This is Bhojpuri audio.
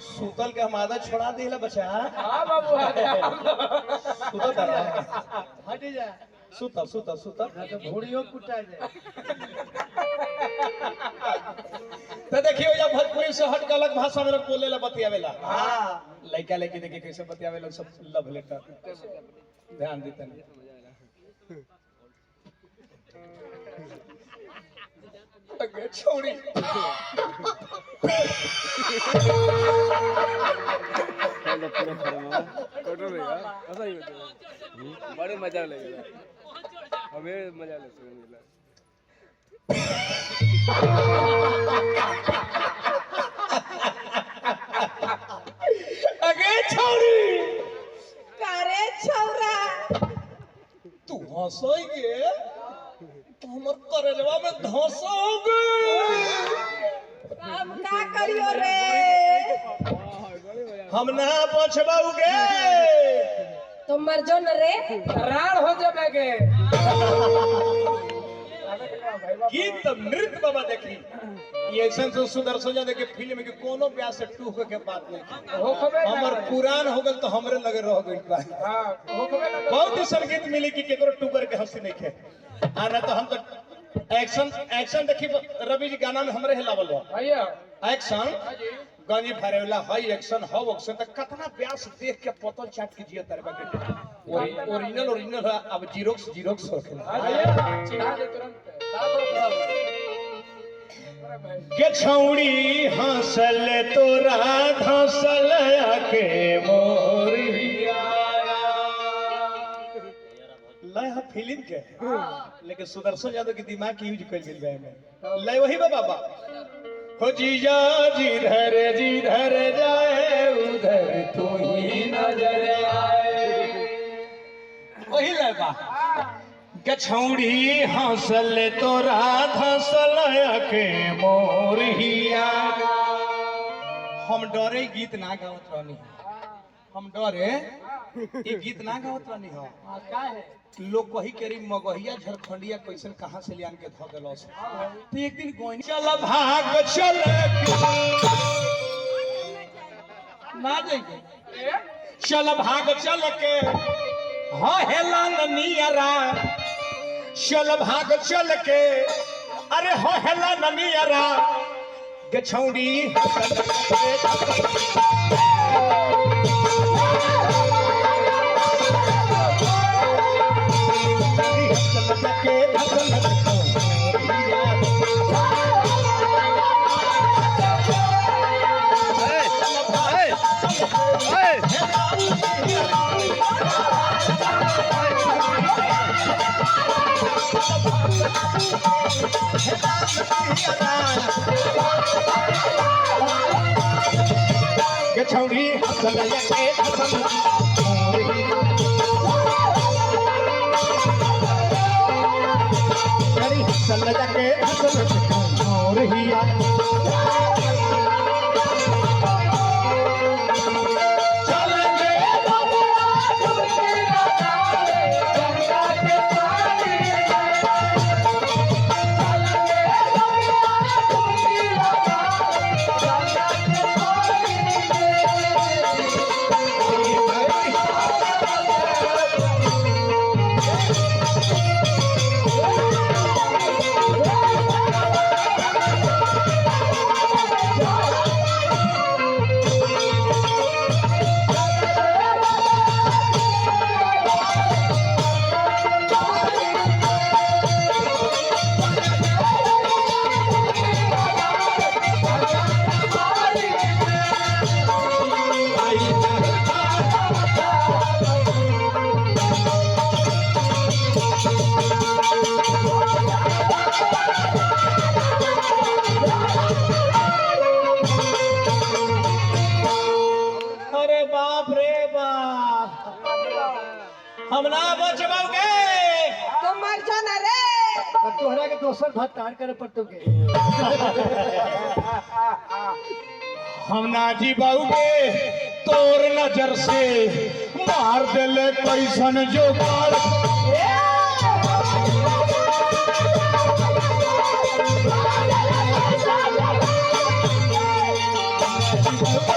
सुतल के हम आदत छोड़ा दिला बच्चा। हां बाबू सुतल करा हट जा सुतल सुतल सुतल ना तो घोड़ियों कुटा जाए। तो देखियो जब भोजपुरी से हट के अलग भाषा में लोग बोले ला बतियावेला। हां लड़का लड़की देखिए कैसे बतियावेला सब लव लेटर ध्यान देते हैं। अगे छोड़ी बड़े मजा लगेगा हमें मजा ले मिला अगे छोड़ी कारे छौरा तू हंसोगे तो हमर करेलवा में धंसोगे। हम का करियो रे हम ना बचबाऊगे तो मर जो न रे राण हो जाबेगे। गीत नृत्य बाबा देखी ये ऐसा तो सुदर्शन जा देखे फिल्म के कोनो ब्याह से टूक के बात नहीं हो खबे हमर पुरान हो गल तो हमरे लगे रह गइल बा। हां हो खबे ना बहुत ही संगीत मिली कि केकरो टूकर के हंसी नहीं खे आना तो हम तो एक्शन एक्शन देखी रवि जी गाना में हमरे हिलावल हो भैया एक्शन हां जी गानी भरेला हाई एक्शन हाउ एक्शन तक कितना ब्यास देख के पतल चाट के जिया तरबा के ओरिजिनल ओरिजिनल अब जीरोक्स जीरोक्स हो खेला। हां भैया चिढ़ा दे तुरंत के छौड़ी हंसल तोरा धंसल के मोरिया लय फिल्म के लेकिन सुदर्शन यादव के दिमाग की यूज कर गेल बे में लय वही बा बाबा हो जीजा जिधर जिधर जाए उधर तू ही नजर आए वही लय बा के छौड़ी हंसल तोरा धंसल के मोरिया। हम डरे गीत ना गावत रहनी हम डरे ये गीत ना गावत रहनी हो हां का है लोग कही केरी मगहिया झारखंडिया कैसन कहां से लियान के ध देलो तो एक दिन गोइन चल भाग चल ना जाइए चल भाग चल के हो हेला नियरा चल भाग चल के अरे हो हेला नियरा गछौड़ी गछौड़ी हंसल के हंसल करी हंसल के हंसल मोरिया हम ना बचबाओगे तो मर जो न रे तोहरा के दोसर भत्तान करे पर तुके हम ना जीबाओगे तोर नजर से मार देले कैसन जोगाड़ जी दौड़ा